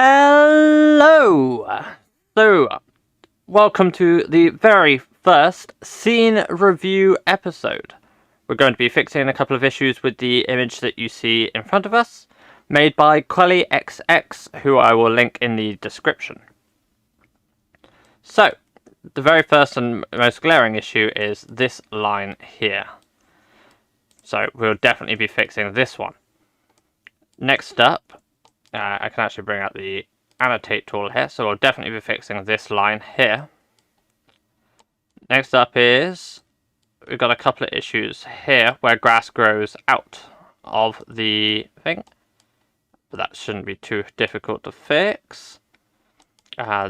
Hello! So, welcome to the very first scene review episode. We're going to be fixing a couple of issues with the image that you see in front of us, made by Quellyxx, who I will link in the description. So, the very first and most glaring issue is this line here. So, we'll definitely be fixing this one. Next up, I can actually bring out the annotate tool here, so we'll definitely be fixing this line here. Next up is, we've got a couple of issues here where grass grows out of the thing, but that shouldn't be too difficult to fix.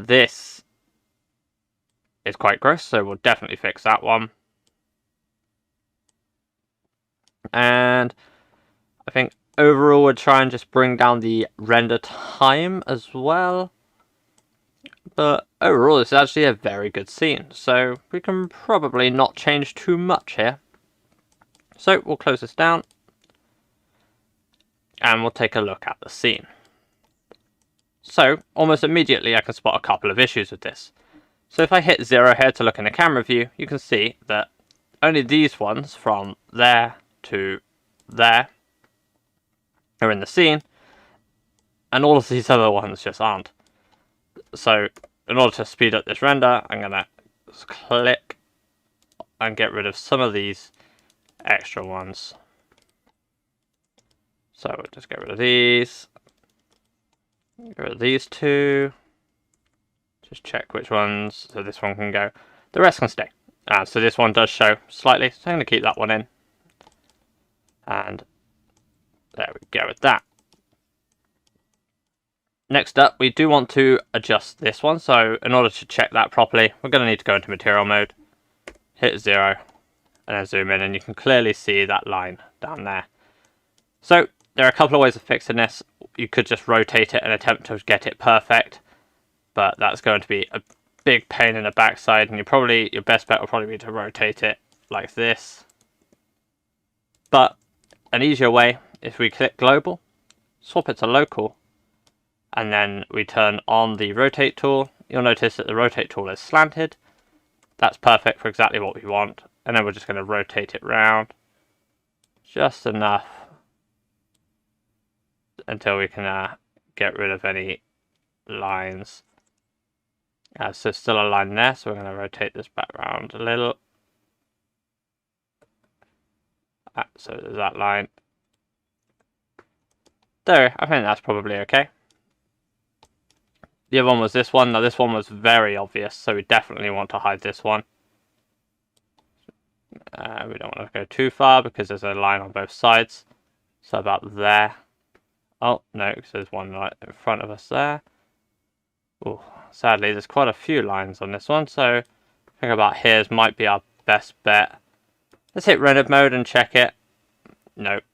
This is quite gross, so we'll definitely fix that one. And I think overall we'll try and just bring down the render time as well. But overall this is actually a very good scene, so we can probably not change too much here. So we'll close this down and we'll take a look at the scene. So almost immediately I can spot a couple of issues with this. So if I hit 0 here to look in the camera view, you can see that only these ones from there to there are in the scene, and all of these other ones just aren't. So in order to speed up this render, I'm going to click and get rid of some of these extra ones. So we'll just get rid of these, get rid of these two, just check which ones, so this one can go, the rest can stay. So this one does show slightly, so I'm going to keep that one in. And there we go with that. Next up, we do want to adjust this one, so in order to check that properly, we're going to need to go into material mode, hit 0, and then zoom in, and you can clearly see that line down there. So there are a couple of ways of fixing this. You could just rotate it and attempt to get it perfect, but that's going to be a big pain in the backside, and your best bet will probably be to rotate it like this. But an easier way, if we click global, swap it to local, and then we turn on the rotate tool, you'll notice that the rotate tool is slanted. That's perfect for exactly what we want. And then we're just going to rotate it round just enough until we can get rid of any lines. So still a line there, so we're going to rotate this back round a little. So there's that line. There, I think that's probably okay. The other one was this one. Now this one was very obvious, so we definitely want to hide this one. We don't want to go too far because there's a line on both sides. So about there. Oh, no, because there's one right in front of us there. Oh, sadly, there's quite a few lines on this one, so I think about here might be our best bet. Let's hit rendered mode and check it. Nope.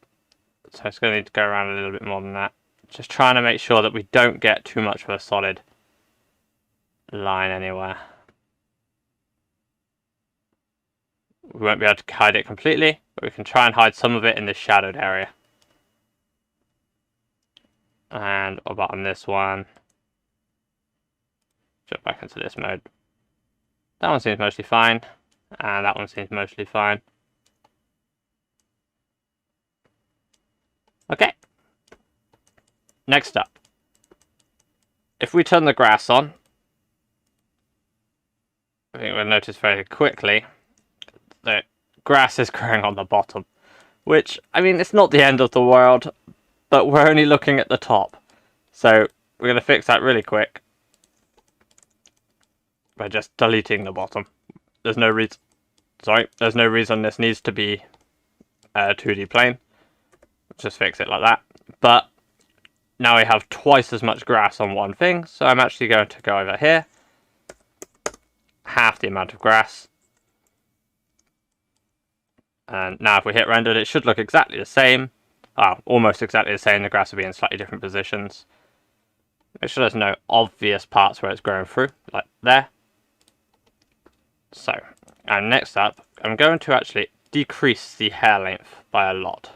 So it's going to need to go around a little bit more than that. Just trying to make sure that we don't get too much of a solid line anywhere. We won't be able to hide it completely, but we can try and hide some of it in this shadowed area. And what about on this one? Jump back into this mode. That one seems mostly fine, and that one seems mostly fine. Okay. Next up, if we turn the grass on, I think we'll notice very quickly that grass is growing on the bottom, which, I mean, it's not the end of the world, but we're only looking at the top. So we're going to fix that really quick by just deleting the bottom. There's no reason this needs to be a 2D plane. Just fix it like that. But now we have twice as much grass on one thing, so I'm actually going to go over here, half the amount of grass, and now if we hit rendered it should look exactly the same, almost exactly the same. The grass will be in slightly different positions. Make sure there's no obvious parts where it's growing through, like there. So, and next up, I'm going to actually decrease the hair length by a lot.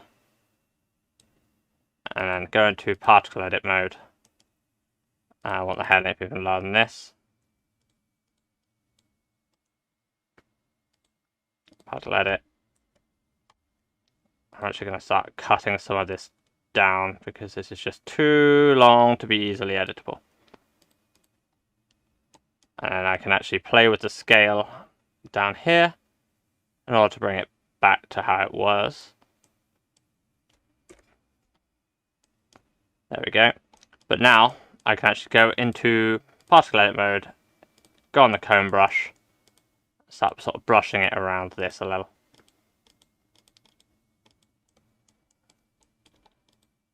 And then go into particle edit mode I want the head nip even lower than this. I'll let it. I'm actually going to start cutting some of this down because this is just too long to be easily editable. And I can actually play with the scale down here in order to bring it back to how it was. There we go. But now I can actually go into particle edit mode, go on the comb brush, start sort of brushing it around this a little.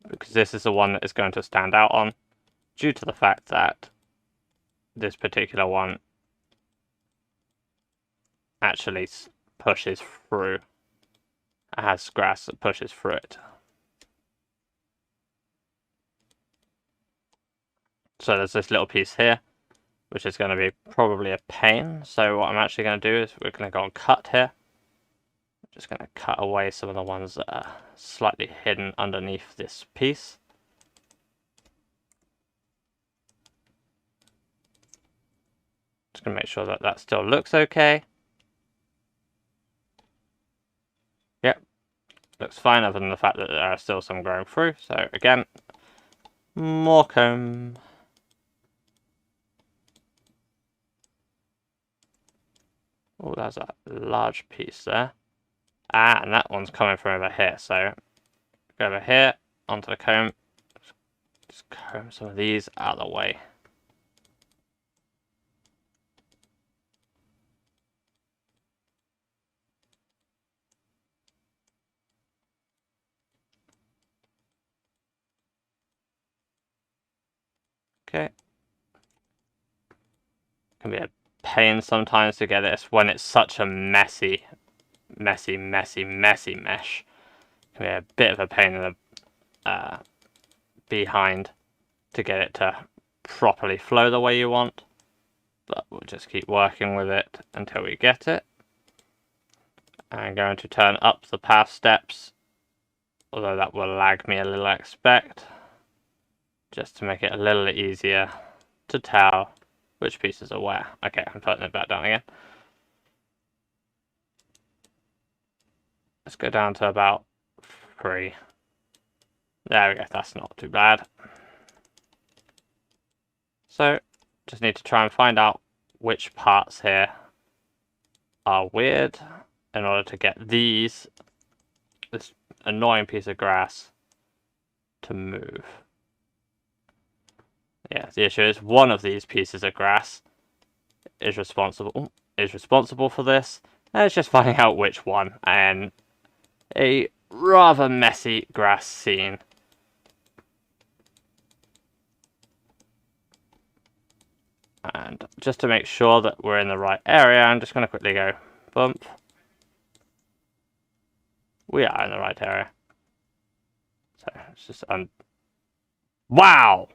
Because this is the one that is going to stand out on, due to the fact that this particular one actually pushes through. It has grass that pushes through it. So there's this little piece here, which is going to be probably a pain. So what I'm actually going to do is we're going to go on cut here. I'm just going to cut away some of the ones that are slightly hidden underneath this piece. Just going to make sure that that still looks okay. Yep, looks fine other than the fact that there are still some growing through. So again, more comb. Oh, there's a large piece there. Ah, and that one's coming from over here. So go over here, onto the comb. Just comb some of these out of the way. Okay. Can be a pain sometimes to get this when it's such a messy mesh. Can be a bit of a pain in the behind to get it to properly flow the way you want. But we'll just keep working with it until we get it. I'm going to turn up the path steps, although that will lag me a little, I expect, just to make it a little easier to tell which pieces are where. Okay, I'm putting it back down again. Let's go down to about 3. There we go, that's not too bad. So, just need to try and find out which parts here are weird in order to get this annoying piece of grass to move. Yeah, the issue is one of these pieces of grass is responsible for this, and it's just finding out which one, and a rather messy grass scene. And just to make sure that we're in the right area, I'm just going to quickly go bump. We are in the right area. So it's just wow!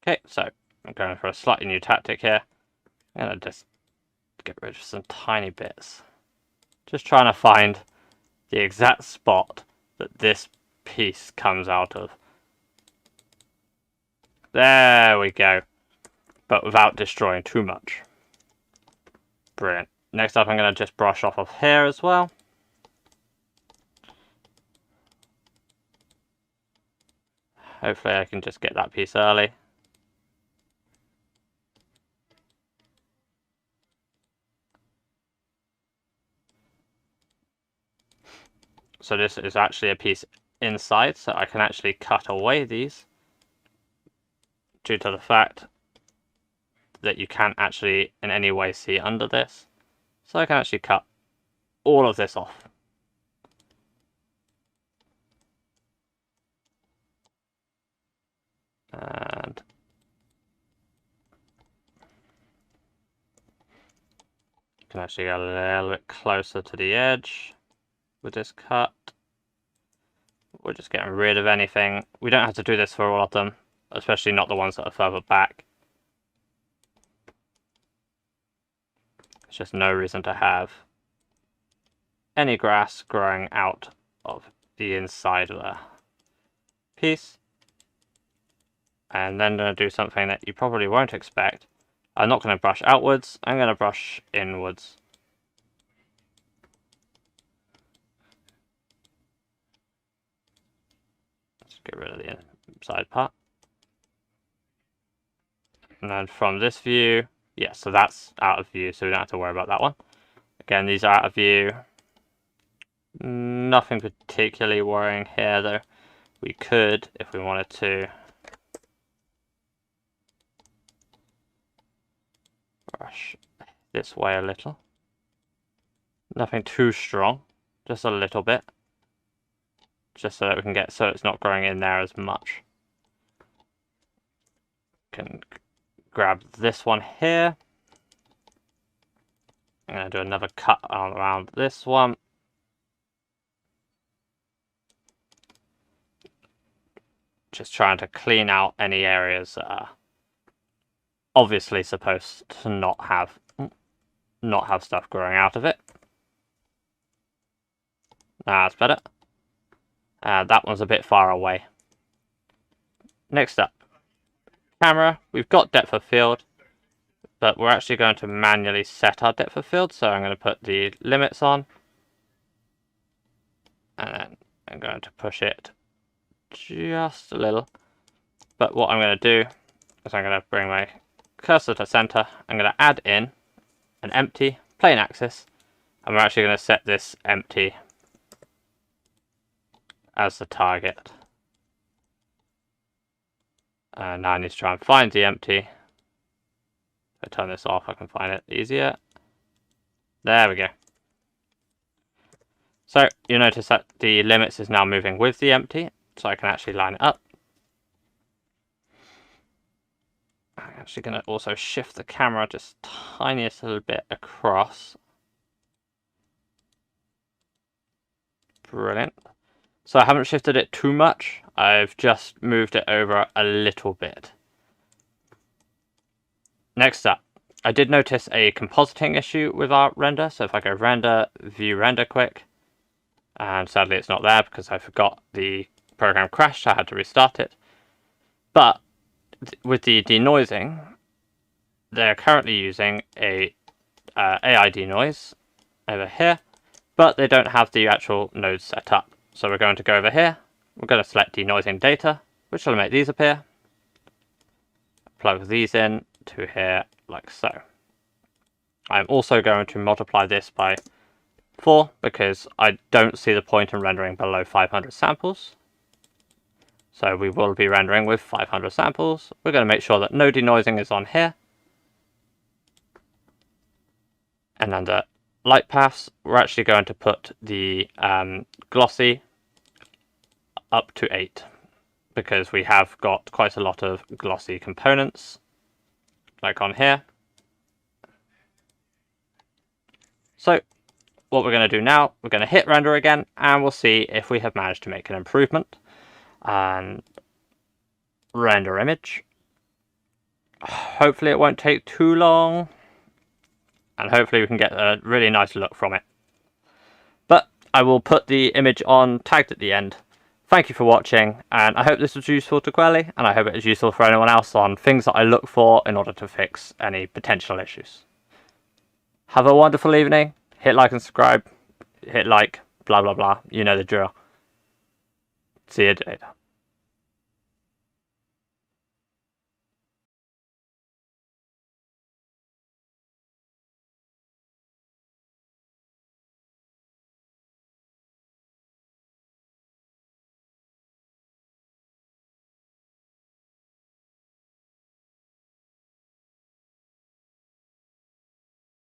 Okay, so I'm going for a slightly new tactic here. I'm going to just get rid of some tiny bits. Just trying to find the exact spot that this piece comes out of. There we go. But without destroying too much. Brilliant. Next up, I'm going to just brush off of here as well. Hopefully I can just get that piece early. So this is actually a piece inside, so I can actually cut away these due to the fact that you can't actually in any way see under this. So I can actually cut all of this off. And you can actually get a little bit closer to the edge with this cut. We're just getting rid of anything. We don't have to do this for all of them, especially not the ones that are further back. There's just no reason to have any grass growing out of the inside of the piece. And then I'm going to do something that you probably won't expect. I'm not going to brush outwards, I'm going to brush inwards. Let's get rid of the inside part. And then from this view, yeah, so that's out of view, so we don't have to worry about that one. Again, these are out of view. Nothing particularly worrying here, though. We could, if we wanted to, brush this way a little. Nothing too strong, just a little bit. Just so that we can get, so it's not growing in there as much. Can grab this one here. I'm going to do another cut around this one. Just trying to clean out any areas that are obviously supposed to not have stuff growing out of it. That's better. That one's a bit far away. Next up, camera. We've got depth of field, but we're actually going to manually set our depth of field. So I'm going to put the limits on, and then I'm going to push it just a little. But what I'm going to do is I'm going to bring my cursor to center. I'm going to add in an empty plane axis, and we're actually going to set this empty as the target. Now I need to try and find the empty. If I turn this off, I can find it easier. There we go. So you'll notice that the limits is now moving with the empty, so I can actually line it up. I'm actually going to also shift the camera just tiniest little bit across. Brilliant. So I haven't shifted it too much, I've just moved it over a little bit. Next up, I did notice a compositing issue with our render, so if I go render, view render quick, and sadly it's not there because I forgot the program crashed, I had to restart it. But with the denoising, they're currently using a AI denoise over here, but they don't have the actual nodes set up. So we're going to go over here, we're going to select denoising data, which will make these appear. Plug these in to here like so. I'm also going to multiply this by 4 because I don't see the point in rendering below 500 samples. So we will be rendering with 500 samples. We're going to make sure that no denoising is on here. And under light paths, we're actually going to put the glossy up to 8 because we have got quite a lot of glossy components, like on here. So what we're going to do now, we're going to hit render again, and we'll see if we have managed to make an improvement. And render image. Hopefully it won't take too long, and hopefully we can get a really nice look from it. But I will put the image on tagged at the end. Thank you for watching, and I hope this was useful to Quelly, and I hope it is useful for anyone else on things that I look for in order to fix any potential issues. Have a wonderful evening. Hit like and subscribe. Hit like, blah blah blah. You know the drill. See you later.